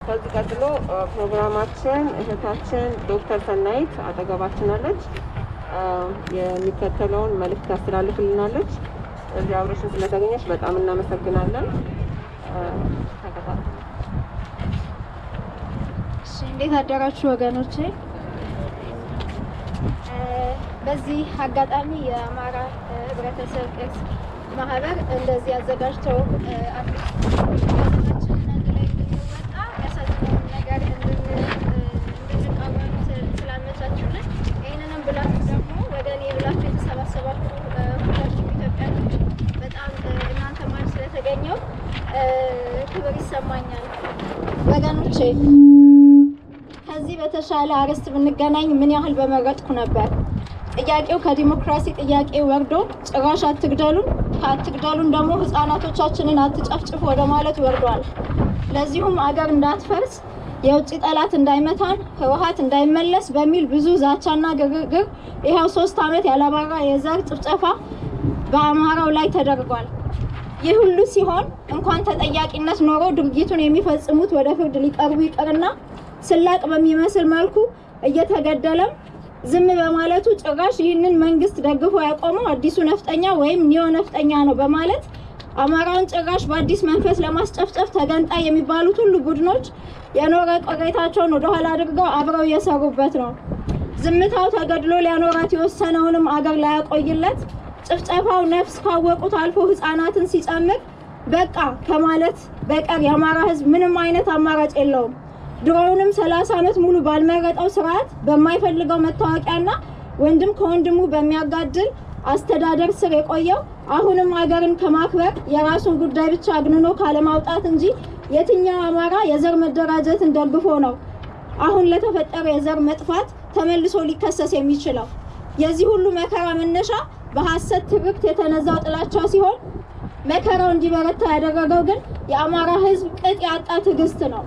ከዚህ ቀጥሎ ፕሮግራማችን እህታችን ዶክተር ሰናይት አጠገባችን አለች። የሚከተለውን መልእክት ታስተላልፍልናለች። እዚህ አብረሽን ስለተገኘሽ በጣም እናመሰግናለን። እሺ፣ እንዴት አደራችሁ ወገኖቼ? በዚህ አጋጣሚ የአማራ ህብረተሰብ ቅርስ ማህበር እንደዚህ አዘጋጅተው ስላመቻችሁልን ይህንንም ብላችሁ ደግሞ ወደ እኔ ብላችሁ የተሰባሰባችሁ ሁላችሁ ኢትዮጵያኖች በጣም እናንተ ማለት ስለተገኘው ክብር ይሰማኛል። ወገኖቼ ከዚህ በተሻለ አርዕስት ብንገናኝ ምን ያህል በመረጥኩ ነበር። ጥያቄው ከዲሞክራሲ ጥያቄ ወርዶ ጭራሽ አትግደሉን፣ ከአትግደሉን ደግሞ ህፃናቶቻችንን አትጨፍጭፉ ወደ ማለት ወርዷል። ለዚሁም አገር እንዳትፈርስ፣ የውጭ ጠላት እንዳይመታን፣ ህወሓት እንዳይመለስ በሚል ብዙ ዛቻና ግርግር ይኸው 3 ዓመት ያላባራ የዘር ጭፍጨፋ በአማራው ላይ ተደርጓል። ይህ ሁሉ ሲሆን እንኳን ተጠያቂነት ኖሮ ድርጊቱን የሚፈጽሙት ወደ ፍርድ ሊቀርቡ ይቅርና ስላቅ በሚመስል መልኩ እየተገደለም ዝም በማለቱ ጭራሽ ይህንን መንግስት ደግፎ ያቆመው አዲሱ ነፍጠኛ ወይም ኒዮ ነፍጠኛ ነው በማለት አማራውን ጭራሽ በአዲስ መንፈስ ለማስጨፍጨፍ ተገንጣይ የሚባሉት ሁሉ ቡድኖች የኖረ ቆይታቸውን ወደ ኋላ አድርገው አብረው እየሰሩበት ነው። ዝምታው ተገድሎ ሊያኖራት የወሰነውንም አገር ላያቆይለት ጭፍጨፋው ነፍስ ካወቁት አልፎ ህፃናትን ሲጨምር በቃ ከማለት በቀር የአማራ ህዝብ ምንም አይነት አማራጭ የለውም። ድሮውንም 30 ዓመት ሙሉ ባልመረጠው ስርዓት በማይፈልገው መታወቂያና ወንድም ከወንድሙ በሚያጋድል አስተዳደር ስር የቆየው አሁንም ሀገርን ከማክበር የራሱን ጉዳይ ብቻ አግንኖ ካለማውጣት እንጂ የትኛው አማራ የዘር መደራጀትን ደግፎ ነው አሁን ለተፈጠረ የዘር መጥፋት ተመልሶ ሊከሰስ የሚችለው? የዚህ ሁሉ መከራ መነሻ በሐሰት ትርክት የተነዛው ጥላቻ ሲሆን መከራው እንዲበረታ ያደረገው ግን የአማራ ህዝብ ቅጥ ያጣ ትዕግስት ነው።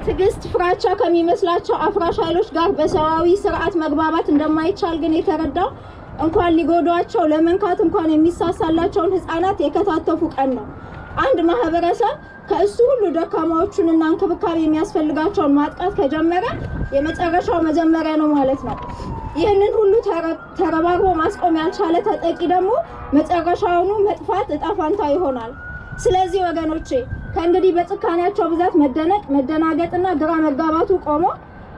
ትዕግስት ፍራቻ ከሚመስላቸው አፍራሽ ኃይሎች ጋር በሰዋዊ ስርዓት መግባባት እንደማይቻል ግን የተረዳው እንኳን ሊጎዷቸው ለመንካት እንኳን የሚሳሳላቸውን ህፃናት የከታተፉ ቀን ነው። አንድ ማህበረሰብ ከእሱ ሁሉ ደካማዎቹንና እንክብካቤ የሚያስፈልጋቸውን ማጥቃት ከጀመረ የመጨረሻው መጀመሪያ ነው ማለት ነው። ይህንን ሁሉ ተረባርቦ ማስቆም ያልቻለ ተጠቂ ደግሞ መጨረሻውኑ መጥፋት እጣ ፋንታ ይሆናል። ስለዚህ ወገኖቼ ከእንግዲህ በጭካኔያቸው ብዛት መደነቅ፣ መደናገጥና ግራ መጋባቱ ቆሞ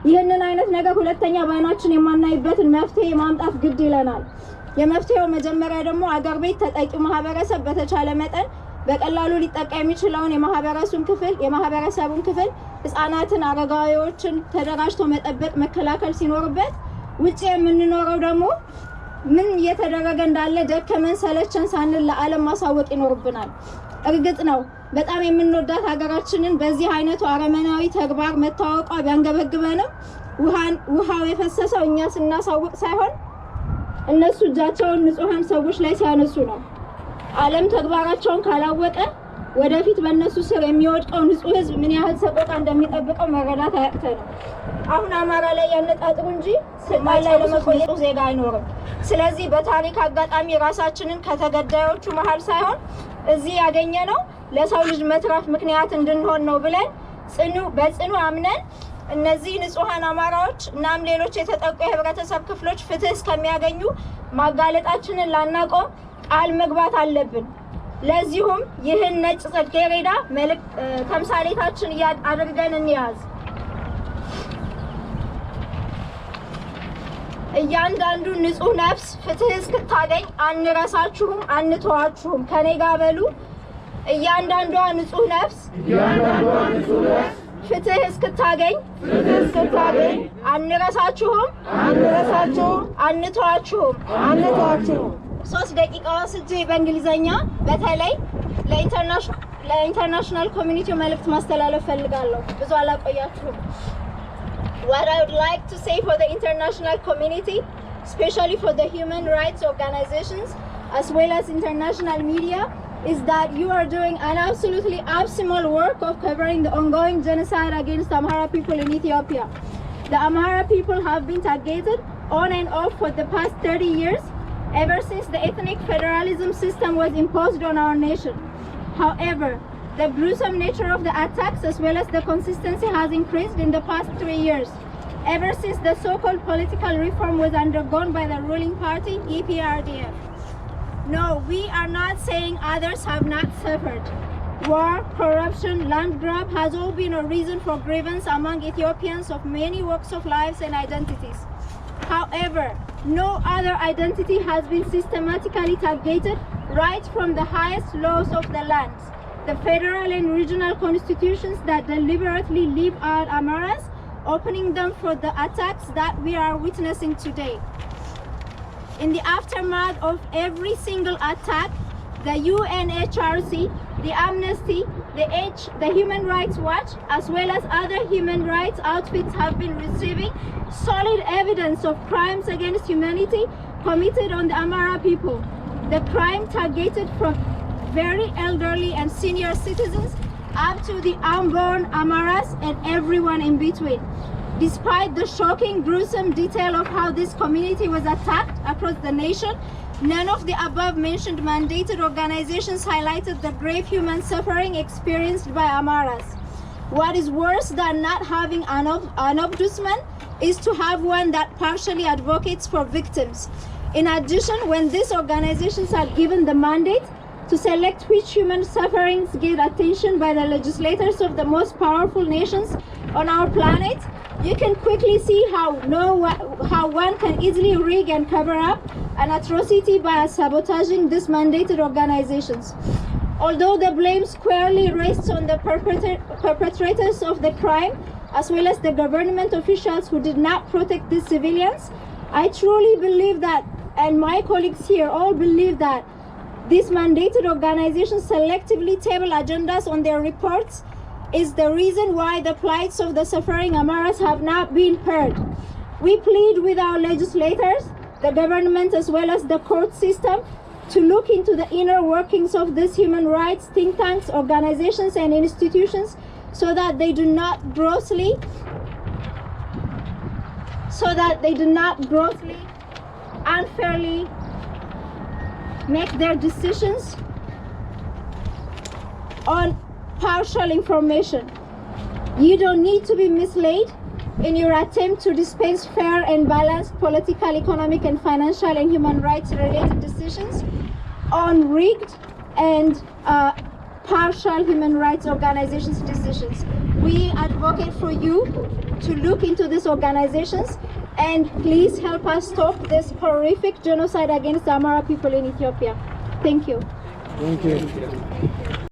ይህንን አይነት ነገር ሁለተኛ በዓይናችን የማናይበትን መፍትሄ ማምጣት ግድ ይለናል። የመፍትሄው መጀመሪያ ደግሞ አገር ቤት ተጠቂው ማህበረሰብ በተቻለ መጠን በቀላሉ ሊጠቃ የሚችለውን የማህበረሰቡን ክፍል ህፃናትን፣ አረጋዊዎችን ተደራጅቶ መጠበቅ መከላከል ሲኖርበት ውጪ የምንኖረው ደግሞ ምን እየተደረገ እንዳለ ደከመን ሰለቸን ሳንል ለዓለም ማሳወቅ ይኖርብናል። እርግጥ ነው በጣም የምንወዳት ሀገራችንን በዚህ አይነቱ አረመናዊ ተግባር መታወቋ ቢያንገበግበንም ውሃው የፈሰሰው እኛ ስናሳውቅ ሳይሆን እነሱ እጃቸውን ንጹሃን ሰዎች ላይ ሲያነሱ ነው። ዓለም ተግባራቸውን ካላወቀ ወደፊት በእነሱ ስር የሚወድቀው ንጹህ ህዝብ ምን ያህል ሰቆቃ እንደሚጠብቀው መረዳት አያቅተንም። አሁን አማራ ላይ ያነጣጥሩ እንጂ ሰማይ ላይ ለመቆየት ዜጋ አይኖርም። ስለዚህ በታሪክ አጋጣሚ ራሳችንን ከተገዳዮቹ መሃል ሳይሆን እዚህ ያገኘነው ለሰው ልጅ መትረፍ ምክንያት እንድንሆን ነው ብለን በጽኑ አምነን እነዚህ ንጹሃን አማራዎች እናም ሌሎች የተጠቁ የህብረተሰብ ክፍሎች ፍትህ እስከሚያገኙ ማጋለጣችንን ላናቆም ቃል መግባት አለብን። ለዚሁም ይህን ነጭ ጽጌረዳ ተምሳሌታችን አድርገን እንያዝ። እያንዳንዱ ንጹህ ነፍስ ፍትህ እስክታገኝ አንረሳችሁም፣ አንተዋችሁም። ከኔ ጋር በሉ። እያንዳንዷ ንጹህ ነፍስ ፍትህ እስክታገኝ አንረሳችሁም፣ አንተዋችሁም። 3 ደቂቃ ወስጄ በእንግሊዘኛ በተለይ ለኢንተርናሽናል ኮሚኒቲው መልእክት ማስተላለፍ ፈልጋለሁ። ብዙ አላቆያችሁም። What I would like to say for the international community, especially for the human rights organizations as well as international media, is that you are doing an absolutely abysmal work of covering the ongoing genocide against Amhara people in Ethiopia. The Amhara people have been targeted on and off for the past 30 years ever since the ethnic federalism system was imposed on our nation. However, the gruesome nature of the attacks as well as the consistency has increased in the past 3 years, ever since the so-called political reform was undergone by the ruling party, EPRDF. No, we are not saying others have not suffered. War, corruption, land grab has all been a reason for grievance among Ethiopians of many walks of lives and identities. However, no other identity has been systematically targeted right from the highest laws of the lands, the federal and regional constitutions that deliberately leave out Amaras, opening them for the attacks that we are witnessing today. In the aftermath of every single attack, the UNHRC, the Amnesty, the Human Rights Watch, as well as other human rights outfits have been receiving solid evidence of crimes against humanity committed on the Amara people. The crime targeted from very elderly and senior citizens up to the unborn Amaras and everyone in between. Despite the shocking, gruesome detail of how this community was attacked across the nation, none of the above-mentioned mandated organizations highlighted the grave human suffering experienced by Amaras. What is worse than not having an ombudsman is to have one that partially advocates for victims. In addition, when these organizations are given the mandate to select which human sufferings get attention by the legislators of the most powerful nations on our planet, you can quickly see how one can easily rig and cover up an atrocity by sabotaging these mandated organizations. Although the blame squarely rests on the perpetrators of the crime, as well as the government officials who did not protect these civilians, I truly believe that, and my colleagues here all believe that, these mandated organizations selectively table agendas on their reports is the reason why the plights of the suffering Amaras have not been heard. We plead with our legislators, the government as well as the court system to look into the inner workings of these human rights think tanks, organizations and institutions so that they do not grossly unfairly make their decisions on partial information. You don't need to be misled in your attempt to dispense fair and balanced political, economic, and financial and human rights related decisions on rigged and partial human rights organizations' decisions. We advocate for you to look into these organizations and please help us stop this horrific genocide against the Amara people in Ethiopia. Thank you. Thank you.